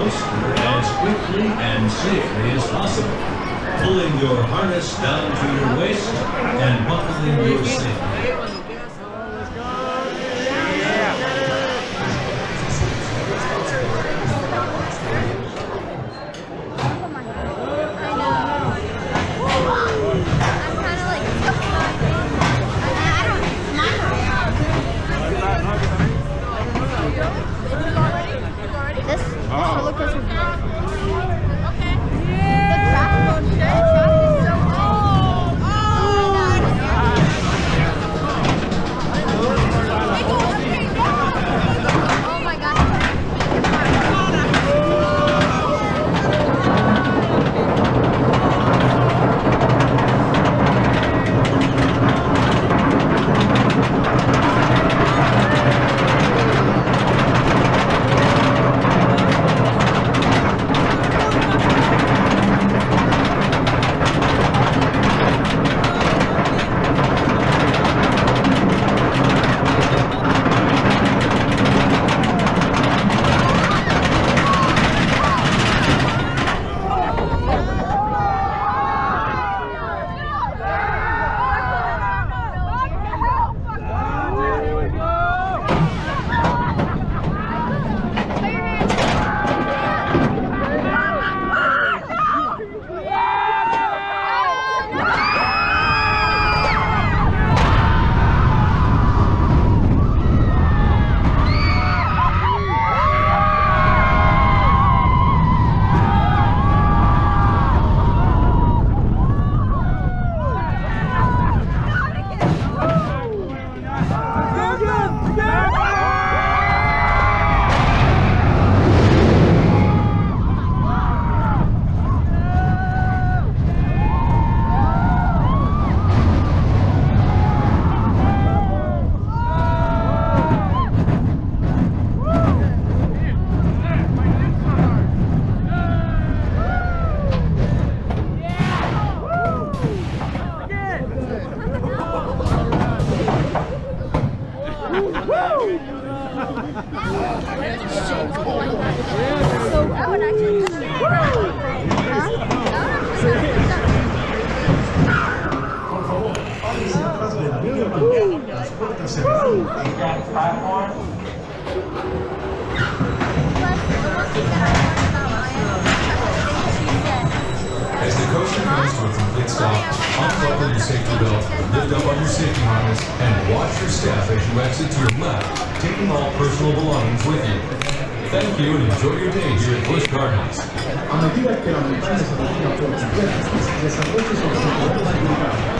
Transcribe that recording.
coaster as quickly and safely as possible, pulling your harness down to your waist and buckling your seat. As the coaster comes to a complete stop, unbuckle your safety belt, lift up on your safety harness, and watch your staff as you exit to your left, taking all personal belongings with you. Thank you and enjoy your day here at Busch Gardens. A medida que la medicina se aproxima por completo, los desarrollos son